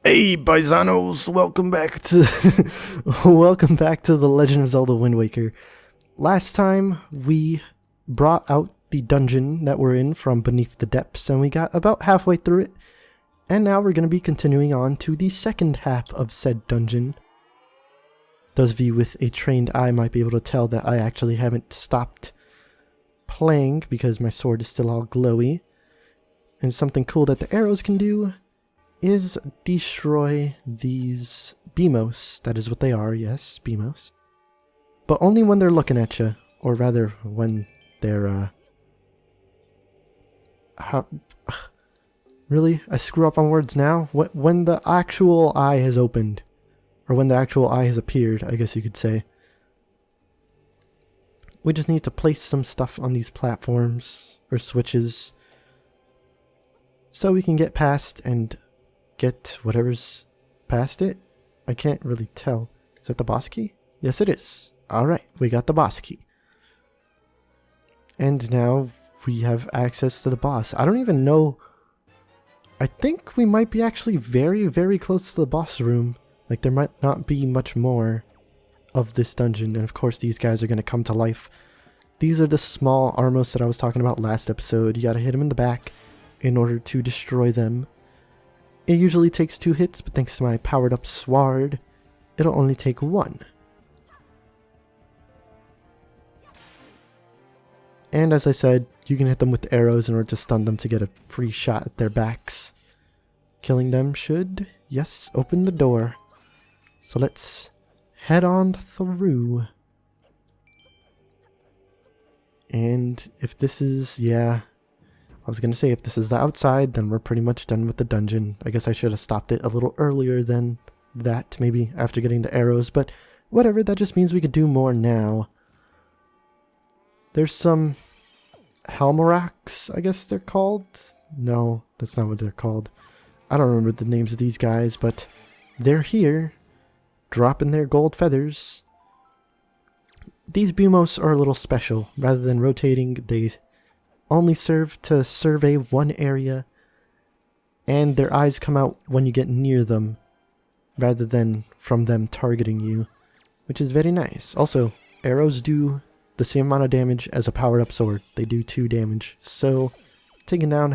Hey, paisanos! Welcome back to welcome back to The Legend of Zelda: Wind Waker. Last time we brought out the dungeon that we're in from beneath the depths, and we got about halfway through it. And now we're going to be continuing on to the second half of said dungeon. Those of you with a trained eye might be able to tell that I actually haven't stopped playing because my sword is still all glowy. And something cool that the arrows can do is destroy these Beamos. That is what they are, yes, Beamos. But only when they're looking at you, or rather when they're really? I screw up on words now? When the actual eye has opened, or when the actual eye has appeared, I guess you could say. We just need to place some stuff on these platforms, or switches, so we can get past and get whatever's past it. I can't really tell. Is that the boss key? Yes, it is. Alright, we got the boss key. And now we have access to the boss. I don't even know. I think we might be actually very, very close to the boss room. Like, there might not be much more of this dungeon. And of course, these guys are going to come to life. These are the small Armos that I was talking about last episode. You got to hit them in the back in order to destroy them. It usually takes 2 hits, but thanks to my powered up sword, it'll only take 1. And as I said, you can hit them with arrows in order to stun them to get a free shot at their backs. Killing them should, yes, open the door. So let's head on through. And if this is, yeah, I was going to say if this is the outside, then we're pretty much done with the dungeon. I guess I should have stopped it a little earlier than that, maybe after getting the arrows, but whatever, that just means we could do more now. There's some Halmoraks, I guess they're called? No, that's not what they're called. I don't remember the names of these guys, but they're here, dropping their gold feathers. These Beamos are a little special. Rather than rotating, they only serve to survey one area, and their eyes come out when you get near them, rather than from them targeting you, which is very nice. Also, arrows do the same amount of damage as a powered up sword. They do 2 damage, so taking down,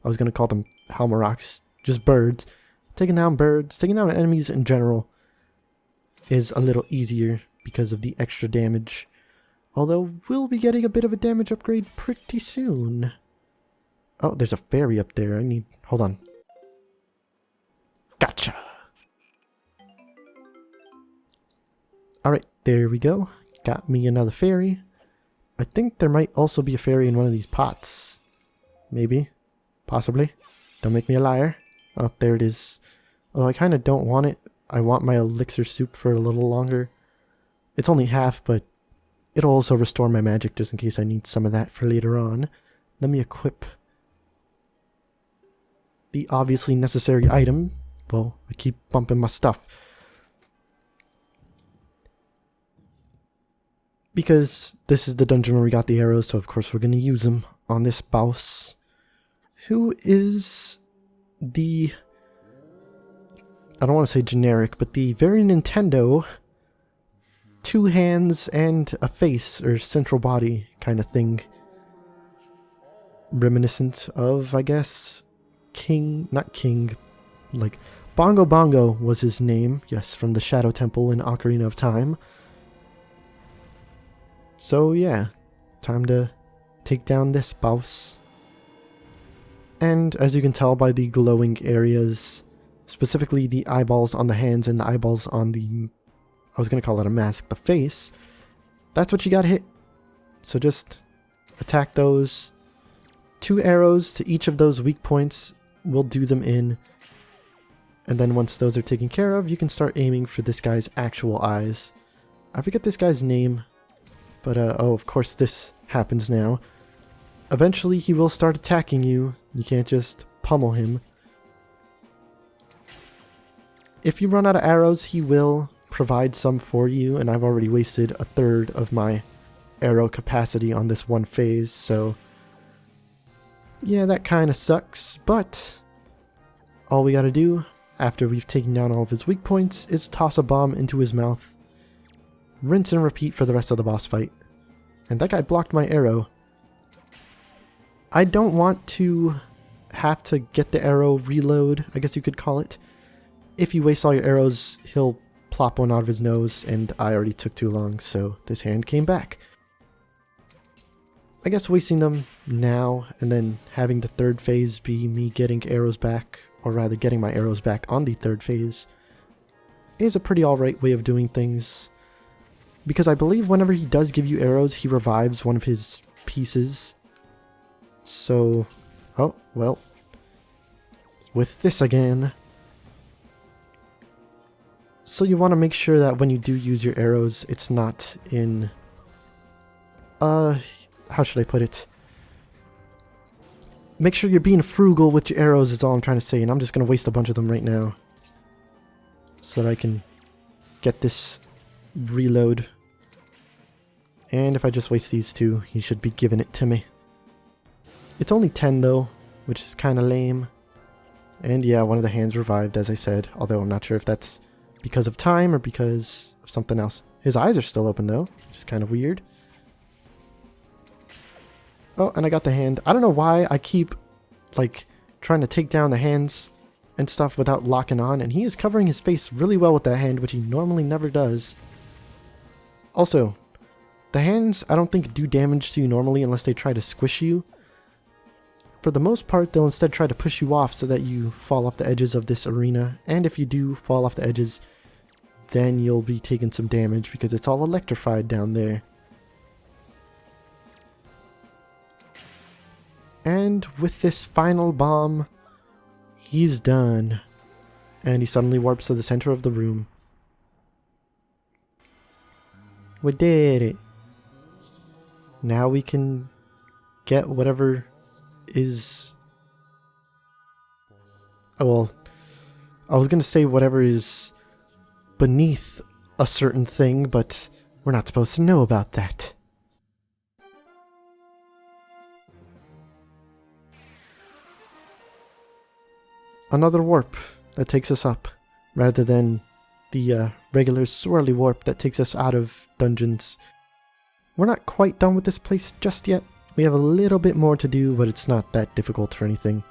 I was going to call them Halmoraks, just birds. Taking down enemies in general is a little easier because of the extra damage. Although, we'll be getting a bit of a damage upgrade pretty soon. Oh, there's a fairy up there. Hold on. Gotcha! Alright, there we go. Got me another fairy. I think there might also be a fairy in one of these pots. Maybe. Possibly. Don't make me a liar. Oh, there it is. Although I kind of don't want it. I want my elixir soup for a little longer. It's only half, but it'll also restore my magic just in case I need some of that for later on. Let me equip the obviously necessary item. Well, I keep bumping my stuff. Because this is the dungeon where we got the arrows, so of course we're going to use them on this boss. Who is the, I don't want to say generic, but the very Nintendo 2 hands and a face, or central body kind of thing. Reminiscent of, I guess, not King, like, Bongo Bongo was his name, yes, from the Shadow Temple in Ocarina of Time. So yeah, time to take down this boss. And as you can tell by the glowing areas, specifically the eyeballs on the hands and the eyeballs on the, I was going to call it a mask, the face, that's what you gotta hit. So just attack those. 2 arrows to each of those weak points will do them in. And then once those are taken care of, you can start aiming for this guy's actual eyes. I forget this guy's name, but oh, of course this happens now. Eventually he will start attacking you. You can't just pummel him. If you run out of arrows, he will provide some for you, and I've already wasted 1/3 of my arrow capacity on this one phase, so yeah, that kind of sucks, but all we gotta do after we've taken down all of his weak points is toss a bomb into his mouth. Rinse and repeat for the rest of the boss fight. And that guy blocked my arrow. I don't want to have to get the arrow reload, I guess you could call it. If you waste all your arrows, he'll plop one out of his nose, and I already took too long, so this hand came back. I guess wasting them now, and then having the third phase be me getting arrows back, or rather getting my arrows back on the third phase, is a pretty alright way of doing things. Because I believe whenever he does give you arrows, he revives one of his pieces. So, oh, well, with this again. So you want to make sure that when you do use your arrows, it's not in, how should I put it? Make sure you're being frugal with your arrows is all I'm trying to say, and I'm just going to waste a bunch of them right now. So that I can get this reload. And if I just waste these two, he should be giving it to me. It's only 10 though, which is kind of lame. And yeah, one of the hands revived, as I said, although I'm not sure if that's because of time or because of something else. His eyes are still open though, which is kind of weird. Oh, and I got the hand. I don't know why I keep, like, trying to take down the hands and stuff without locking on, and he is covering his face really well with that hand, which he normally never does. Also, the hands I don't think do damage to you normally unless they try to squish you. For the most part, they'll instead try to push you off so that you fall off the edges of this arena, and if you do fall off the edges, then you'll be taking some damage because it's all electrified down there. And with this final bomb, he's done. And he suddenly warps to the center of the room. We did it. Now we can get whatever is... Oh, well, I was going to say whatever is beneath a certain thing, but we're not supposed to know about that. Another warp that takes us up, rather than the regular swirly warp that takes us out of dungeons. We're not quite done with this place just yet. We have a little bit more to do, but it's not that difficult or anything.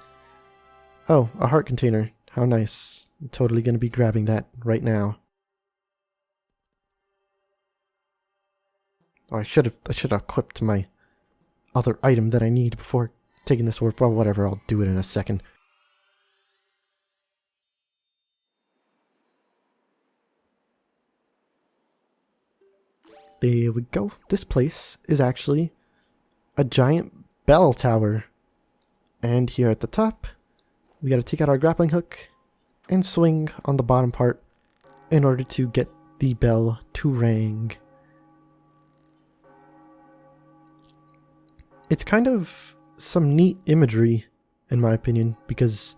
Oh, a heart container. How nice. I'm totally going to be grabbing that right now. Oh, I should have equipped my other item that I need before taking this warp. Well, whatever, I'll do it in a second. There we go. This place is actually a giant bell tower. And here at the top, we gotta take out our grappling hook and swing on the bottom part in order to get the bell to ring. It's kind of some neat imagery, in my opinion, because,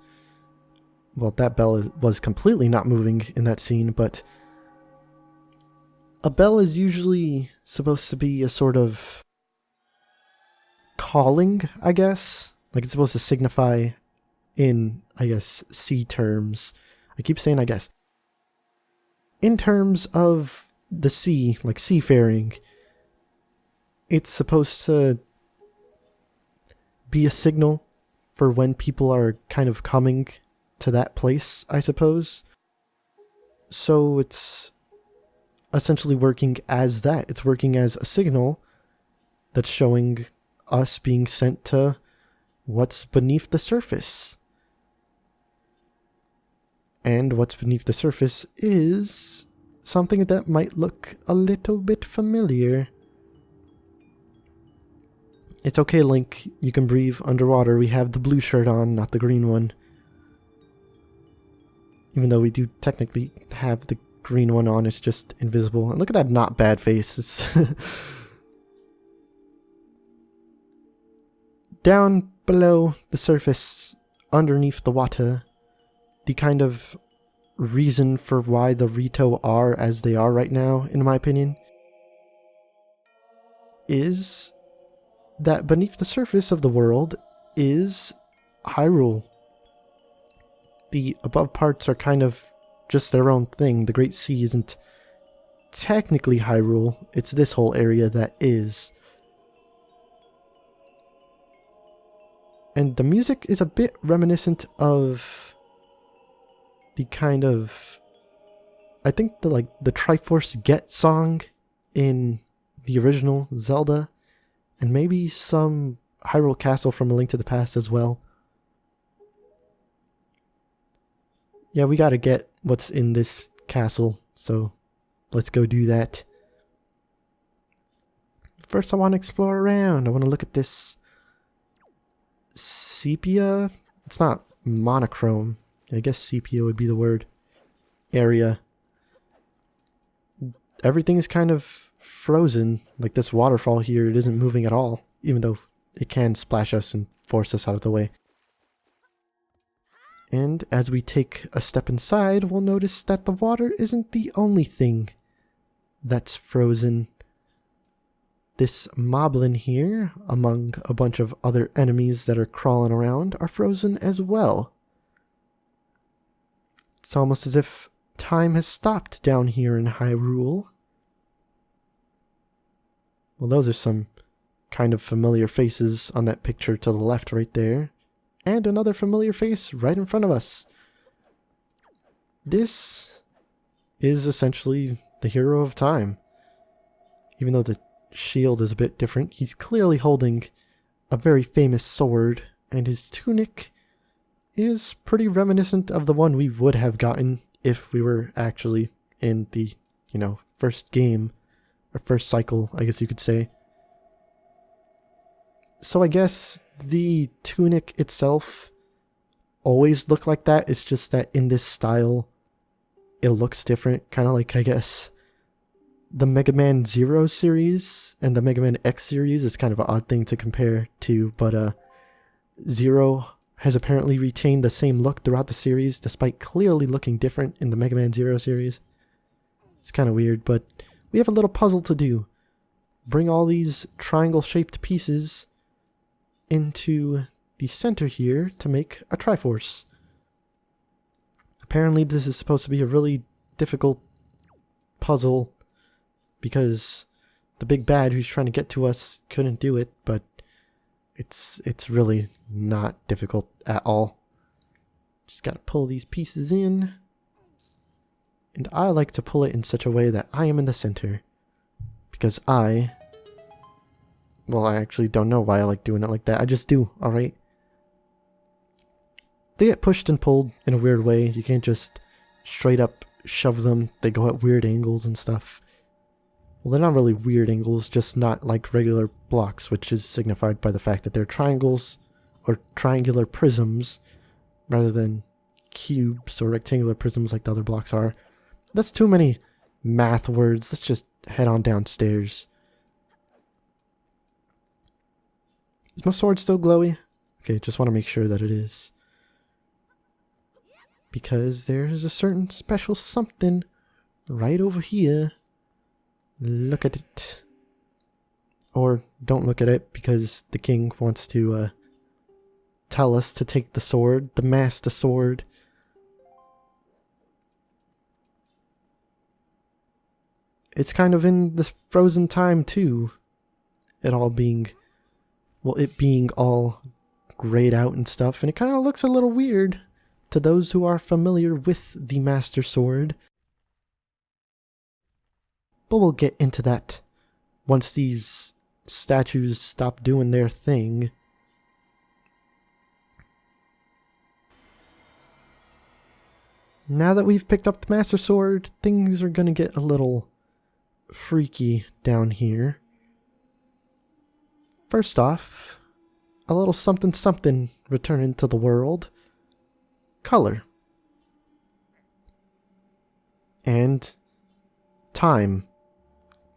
well, that bell was completely not moving in that scene, but a bell is usually supposed to be a sort of calling, I guess. Like, it's supposed to signify in, I guess, sea terms. I keep saying I guess. In terms of the sea, like seafaring, it's supposed to be a signal for when people are kind of coming to that place, I suppose. So it's essentially working as that. It's working as a signal that's showing us being sent to what's beneath the surface. And what's beneath the surface is something that might look a little bit familiar. It's okay, Link. You can breathe underwater. We have the blue shirt on, not the green one. Even though we do technically have the green one on, it's just invisible. And look at that not bad face. Down below the surface, underneath the water, the kind of reason for why the Rito are as they are right now, in my opinion, is that beneath the surface of the world is Hyrule. the above parts are kind of just their own thing. The Great Sea isn't technically Hyrule. It's this whole area that is. And the music is a bit reminiscent of the kind of, I think the Triforce Get song in the original Zelda, and maybe some Hyrule Castle from A Link to the Past as well. Yeah, we gotta get what's in this castle, so let's go do that. First I want to explore around. I want to look at this sepia. It's not monochrome. I guess sepia would be the word. Area. Everything is kind of frozen. Like this waterfall here, it isn't moving at all, even though it can splash us and force us out of the way. And as we take a step inside, we'll notice that the water isn't the only thing that's frozen. This moblin here, among a bunch of other enemies that are crawling around, are frozen as well. It's almost as if time has stopped down here in Hyrule. Well, those are some kind of familiar faces on that picture to the left right there. And another familiar face right in front of us. This is essentially the hero of time. Even though the shield is a bit different, he's clearly holding a very famous sword, and his tunic is pretty reminiscent of the one we would have gotten if we were actually in the, first game, or first cycle, I guess you could say. So I guess the tunic itself always looked like that. It's just that in this style, it looks different. Kind of like, I guess, the Mega Man Zero series and the Mega Man X series is kind of an odd thing to compare to, but Zero has apparently retained the same look throughout the series, despite clearly looking different in the Mega Man Zero series. It's kind of weird, but we have a little puzzle to do. Bring all these triangle-shaped pieces into the center here to make a Triforce. Apparently this is supposed to be a really difficult puzzle because the big bad who's trying to get to us couldn't do it, but it's really not difficult at all. Just gotta pull these pieces in, and I like to pull it in such a way that I am in the center, because I actually don't know why I like doing it like that. I just do, alright? They get pushed and pulled in a weird way. You can't just straight up shove them. They go at weird angles and stuff. Well, they're not really weird angles, just not like regular blocks, which is signified by the fact that they're triangles or triangular prisms rather than cubes or rectangular prisms like the other blocks are. That's too many math words. Let's just head on downstairs. Is my sword still glowy? Okay, just want to make sure that it is. Because there's a certain special something right over here. Look at it. Or don't look at it, because the king wants to tell us to take the sword, the master sword. It's kind of in this frozen time too. It being all grayed out and stuff, and it kind of looks a little weird to those who are familiar with the Master Sword. But we'll get into that once these statues stop doing their thing. Now that we've picked up the Master Sword, things are gonna get a little freaky down here. First off, a little something something returning to the world. Color. And time.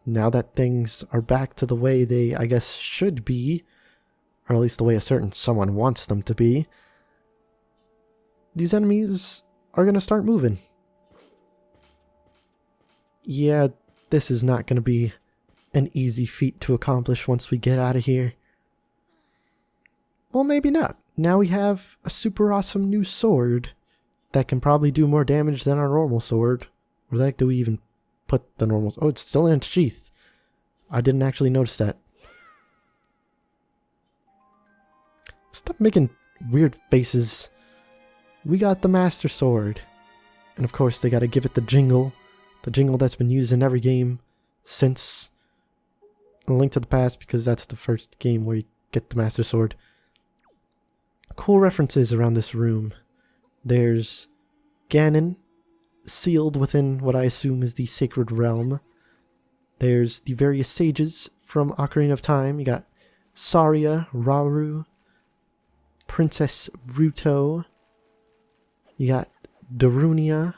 Now that things are back to the way they, I guess, should be, or at least the way a certain someone wants them to be, these enemies are going to start moving. Yeah, this is not going to be an easy feat to accomplish once we get out of here. Well, maybe not. Now we have a super awesome new sword that can probably do more damage than our normal sword. Where the heck do we even put the normal? Oh, it's still in its sheath. I didn't actually notice that. Stop making weird faces. We got the Master Sword. And of course, they gotta give it the jingle. The jingle that's been used in every game since A Link to the Past, because that's the first game where you get the Master Sword. Cool references around this room. There's Ganon, sealed within what I assume is the Sacred Realm. There's the various sages from Ocarina of Time. You got Saria, Rauru, Princess Ruto. You got Darunia,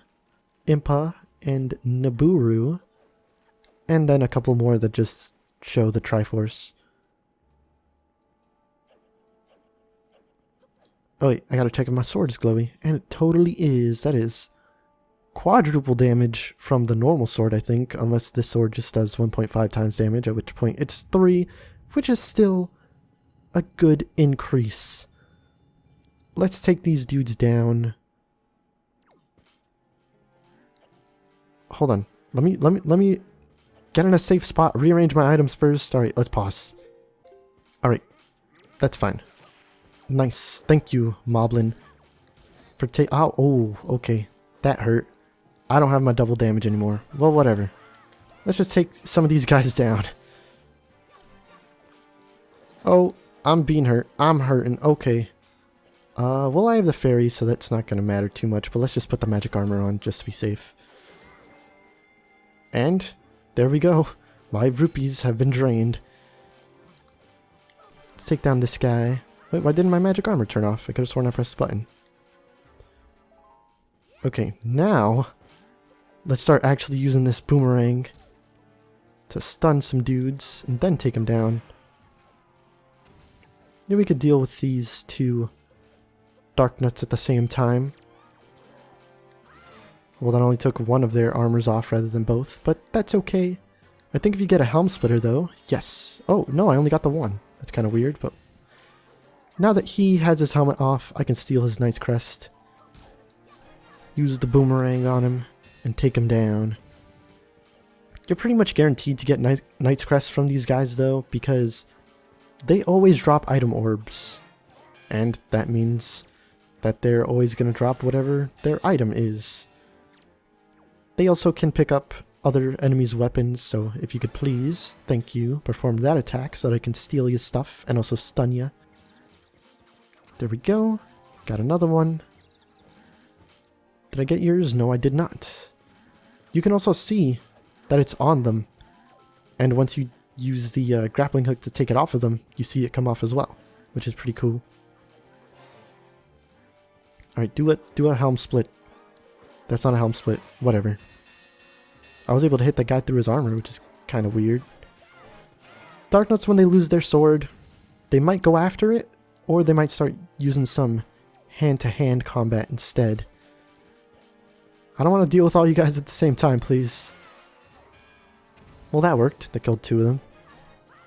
Impa, and Nabooru. And then a couple more that just show the Triforce. Oh wait, I gotta check if my sword is glowy. And it totally is. That is quadruple damage from the normal sword, I think. Unless this sword just does 1.5 times damage, at which point it's 3. Which is still a good increase. Let's take these dudes down. Hold on. Let me get in a safe spot. Rearrange my items first. Alright, let's pause. Alright. That's fine. Nice. Thank you, Moblin. For oh, okay. That hurt. I don't have my double damage anymore. Well, whatever. Let's just take some of these guys down. Oh, I'm being hurt. I'm hurting. Okay. Well, I have the fairy, so that's not going to matter too much. But let's just put the magic armor on just to be safe. And there we go. My rupees have been drained. Let's take down this guy. Wait, why didn't my magic armor turn off? I could have sworn I pressed the button. Okay, now let's start actually using this boomerang to stun some dudes and then take them down. Maybe we could deal with these two Dark Nuts at the same time. Well, that only took one of their armors off rather than both, but that's okay. I think if you get a Helm Splitter, though, yes. Oh, no, I only got the one. That's kind of weird, but now that he has his helmet off, I can steal his Knight's Crest. Use the boomerang on him and take him down. You're pretty much guaranteed to get Knight's Crest from these guys, though, because they always drop item orbs. And that means that they're always going to drop whatever their item is. They also can pick up other enemies' weapons, so if you could please, thank you, perform that attack so that I can steal your stuff and also stun you. There we go. Got another one. Did I get yours? No, I did not. You can also see that it's on them. And once you use the grappling hook to take it off of them, you see it come off as well, which is pretty cool. Alright, do a helm split. That's not a helm split. Whatever. I was able to hit the guy through his armor, which is kind of weird. Dark Nuts, when they lose their sword, they might go after it, or they might start using some hand-to-hand combat instead. I don't want to deal with all you guys at the same time, please. Well, that worked. That killed 2 of them.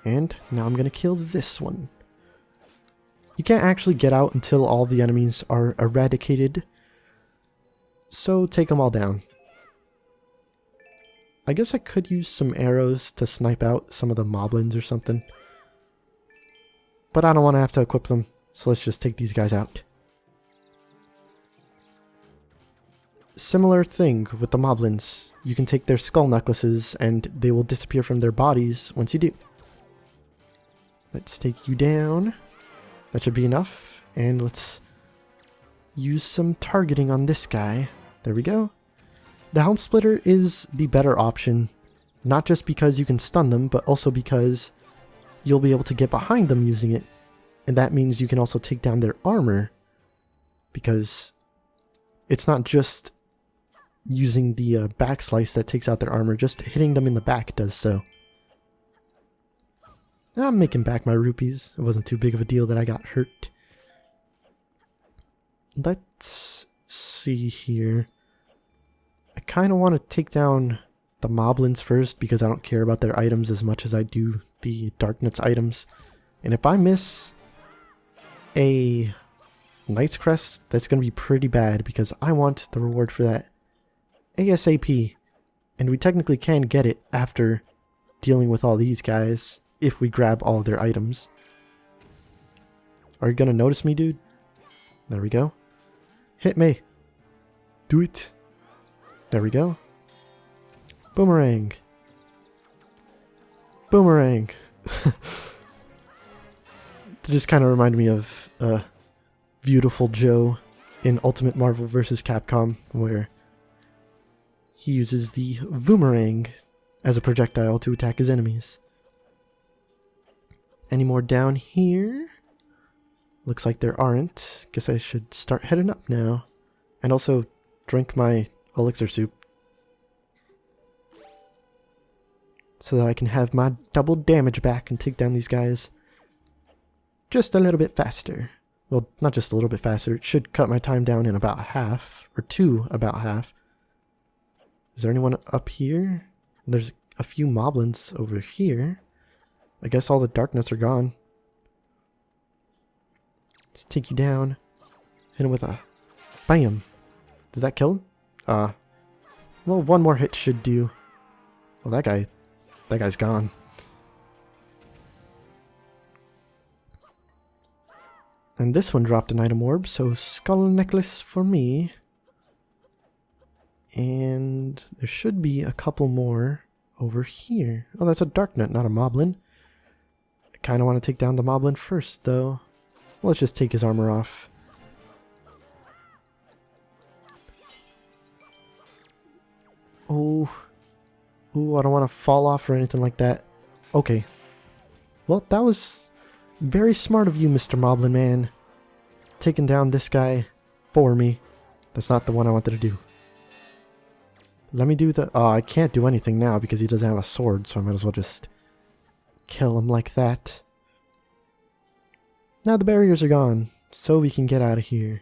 And now I'm going to kill this one. You can't actually get out until all the enemies are eradicated. So take them all down. I guess I could use some arrows to snipe out some of the moblins or something. But I don't want to have to equip them, so let's just take these guys out. Similar thing with the moblins. You can take their skull necklaces and they will disappear from their bodies once you do. Let's take you down. That should be enough. And let's use some targeting on this guy. There we go. The Helm Splitter is the better option, not just because you can stun them, but also because you'll be able to get behind them using it, and that means you can also take down their armor, because it's not just using the backslice that takes out their armor, just hitting them in the back does so. I'm making back my rupees. It wasn't too big of a deal that I got hurt. Let's see here. I kind of want to take down the moblins first because I don't care about their items as much as I do the Dark Nuts items. And if I miss a Knight's Crest, that's going to be pretty bad because I want the reward for that ASAP. And we technically can get it after dealing with all these guys if we grab all their items. Are you going to notice me, dude? There we go. Hit me. Do it. There we go. Boomerang. Boomerang. It just kind of reminded me of Beautiful Joe in Ultimate Marvel vs. Capcom, where he uses the boomerang as a projectile to attack his enemies. Any more down here? Looks like there aren't. Guess I should start heading up now. And also drink my elixir soup, so that I can have my double damage back and take down these guys just a little bit faster. Well, not just a little bit faster. It should cut my time down in about half, or to about half. Is there anyone up here? There's a few moblins over here. I guess all the darkness are gone. Let's take you down. Hit him with a bam. Did that kill him? Well, one more hit should do. Well, that guy's gone. And this one dropped an item orb, so skull necklace for me. And there should be a couple more over here. Oh, that's a dark nut, not a moblin. I kind of want to take down the moblin first, though. Well, let's just take his armor off. Oh. Ooh, I don't want to fall off or anything like that. Okay. Well, that was very smart of you, Mr. Moblin Man. Taking down this guy for me. That's not the one I wanted to do. Let me do the... Oh, I can't do anything now because he doesn't have a sword, so I might as well just kill him like that. Now the barriers are gone, so we can get out of here.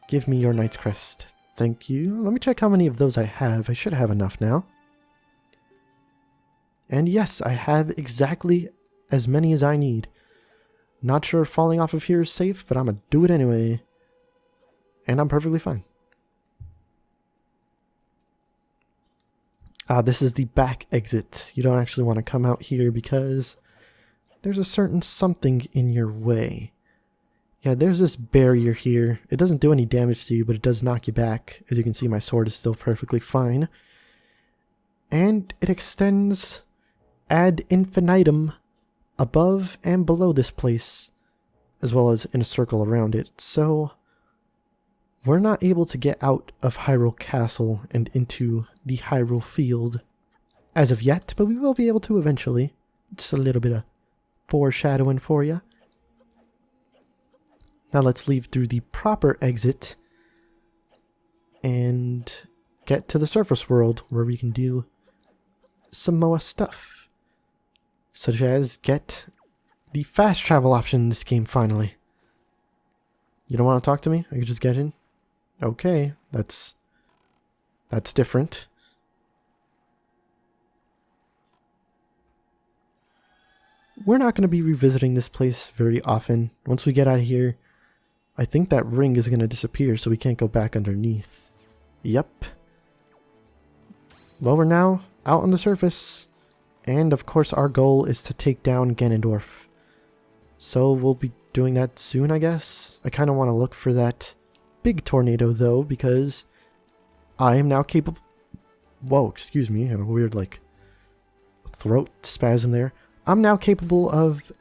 Give me your Knight's Crest. Thank you. Let me check how many of those I have. I should have enough now. And yes, I have exactly as many as I need. Not sure if falling off of here is safe, but I'm gonna do it anyway. And I'm perfectly fine. This is the back exit. You don't actually want to come out here because there's a certain something in your way. Yeah, there's this barrier here. It doesn't do any damage to you, but it does knock you back. As you can see, my sword is still perfectly fine. And it extends ad infinitum above and below this place, as well as in a circle around it. So we're not able to get out of Hyrule Castle and into the Hyrule Field as of yet, but we will be able to eventually. Just a little bit of foreshadowing for you. Now let's leave through the proper exit and get to the surface world where we can do some more stuff, such as get the fast travel option in this game finally. You don't want to talk to me? I can just get in? Okay, that's different. We're not going to be revisiting this place very often. Once we get out of here, I think that ring is going to disappear, so we can't go back underneath. Yep. Well, we're now out on the surface, and of course our goal is to take down Ganondorf. So we'll be doing that soon, I guess. I kind of want to look for that big tornado, though, because I am now capable... Whoa, excuse me, I had a weird, like, throat spasm there. I'm now capable of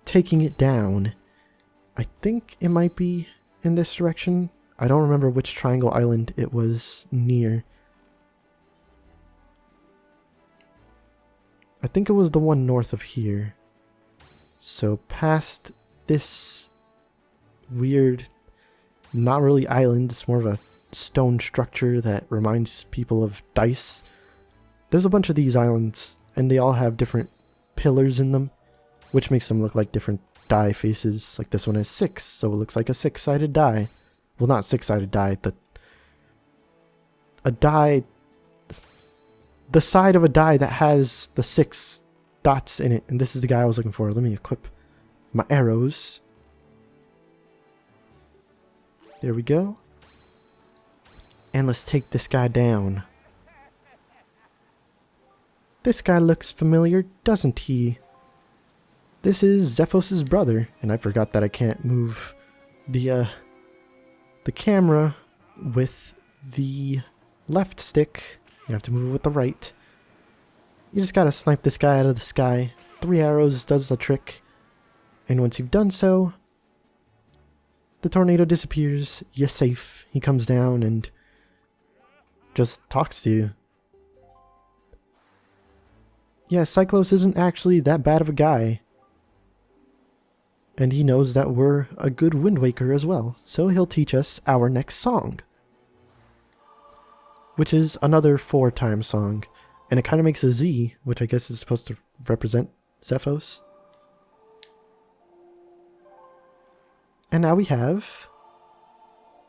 taking it down. I think it might be in this direction. I don't remember which triangle island it was near. I think it was the one north of here. So past this weird, not really island, it's more of a stone structure that reminds people of dice. There's a bunch of these islands, and they all have different pillars in them, which makes them look like different die faces. Like this one has 6, so it looks like a 6-sided die. Well, not 6-sided die, a die, the side of a die that has the 6 dots in it. And this is the guy I was looking for. Let me equip my arrows. There we go. And let's take this guy down. This guy looks familiar, doesn't he? This is Zephos' brother, and I forgot that I can't move the camera with the left stick. You have to move it with the right. You just gotta snipe this guy out of the sky. 3 arrows does the trick. And once you've done so, the tornado disappears. You're safe. He comes down and just talks to you. Yeah, Cyclos isn't actually that bad of a guy. And he knows that we're a good Wind Waker as well. So he'll teach us our next song. Which is another 4-time song. And it kind of makes a Z, which I guess is supposed to represent Zephos. And now we have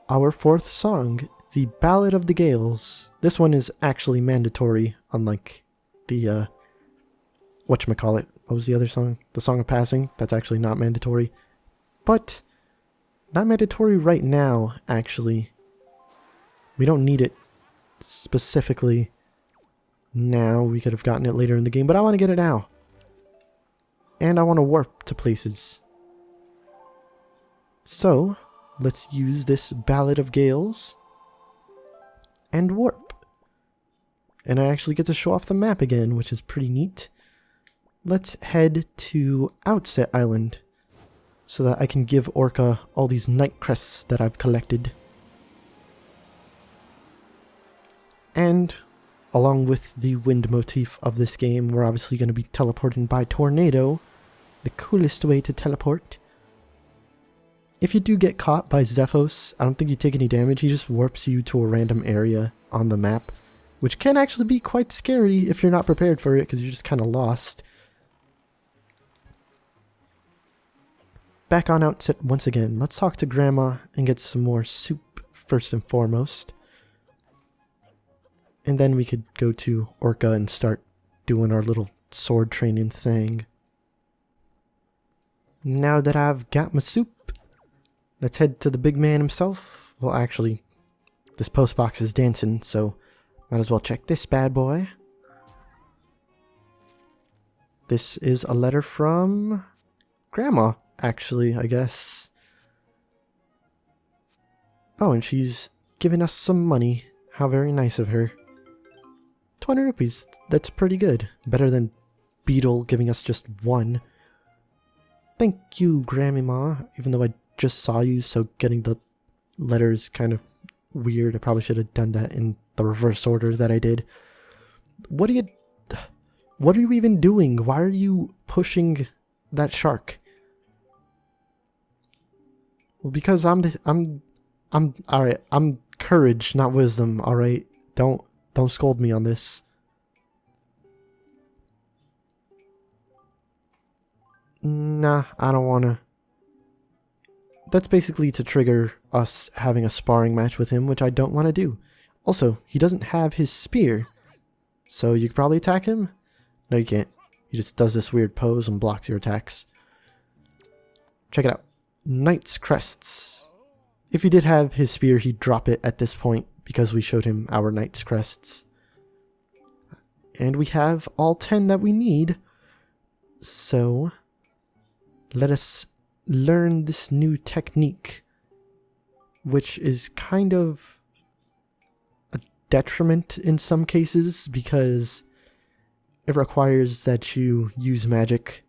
our 4th song, the Ballad of the Gales. This one is actually mandatory, unlike the, whatchamacallit. What was the other song? The Song of Passing. That's actually not mandatory. But, not mandatory right now, actually. We don't need it specifically now. We could have gotten it later in the game, but I want to get it now. And I want to warp to places. So, let's use this Ballad of Gales and warp. And I actually get to show off the map again, which is pretty neat. Let's head to Outset Island so that I can give Orca all these night crests that I've collected. And along with the wind motif of this game, we're obviously going to be teleporting by tornado, the coolest way to teleport. If you do get caught by Zephos, I don't think you take any damage. He just warps you to a random area on the map, which can actually be quite scary if you're not prepared for it, because you're just kind of lost. Back on Outset once again. Let's talk to Grandma and get some more soup first and foremost. And then we could go to Orca and start doing our little sword training thing. Now that I've got my soup, let's head to the big man himself. Well, actually, this post box is dancing, so might as well check this bad boy. This is a letter from Grandma, actually, I guess. Oh, and she's giving us some money. How very nice of her. 20 rupees, that's pretty good. Better than Beetle giving us just 1. Thank you, Grandma, even though I just saw you, so getting the letters kind of weird. I probably should have done that in the reverse order that I did. What are you even doing? Why are you pushing that shark? Well, because I'm alright, I'm courage, not wisdom, alright? Don't scold me on this. Nah, I don't wanna. That's basically to trigger us having a sparring match with him, which I don't want to do. Also, he doesn't have his spear, so you could probably attack him? No, you can't. He just does this weird pose and blocks your attacks. Check it out. Knight's Crests. If he did have his spear, he'd drop it at this point because we showed him our Knight's Crests. And we have all 10 that we need. So, let us learn this new technique, which is kind of a detriment in some cases because it requires that you use magic,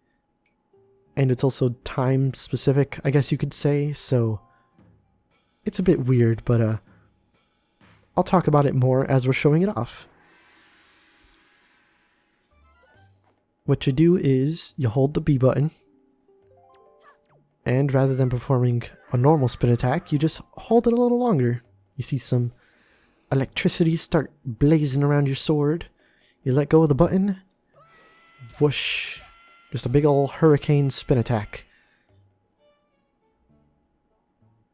and it's also time specific, I guess you could say, so it's a bit weird, but I'll talk about it more as we're showing it off. What you do is you hold the B button, and rather than performing a normal spin attack, you just hold it a little longer. You see some electricity start blazing around your sword. You let go of the button. Whoosh. Just a big ol' hurricane spin attack.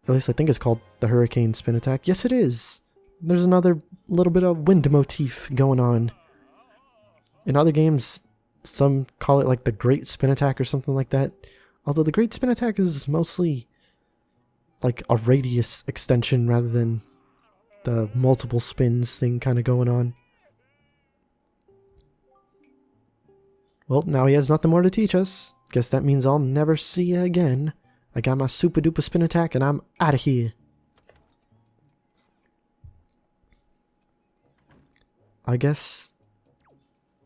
At least I think it's called the hurricane spin attack. Yes, it is. There's another little bit of wind motif going on. In other games, some call it like the great spin attack or something like that. Although the great spin attack is mostly like a radius extension rather than the multiple spins thing kind of going on. Well, now he has nothing more to teach us. Guess that means I'll never see you again. I got my super duper spin attack and I'm out of here. I guess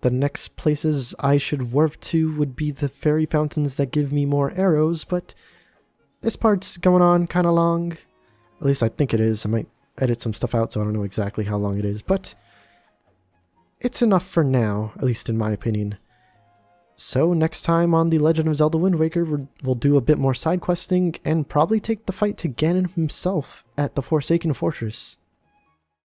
the next places I should warp to would be the fairy fountains that give me more arrows, but this part's going on kind of long. At least I think it is. I might edit some stuff out so I don't know exactly how long it is, but it's enough for now, at least in my opinion. So next time on The Legend of Zelda Wind Waker, we'll do a bit more side questing and probably take the fight to Ganon himself at the Forsaken Fortress.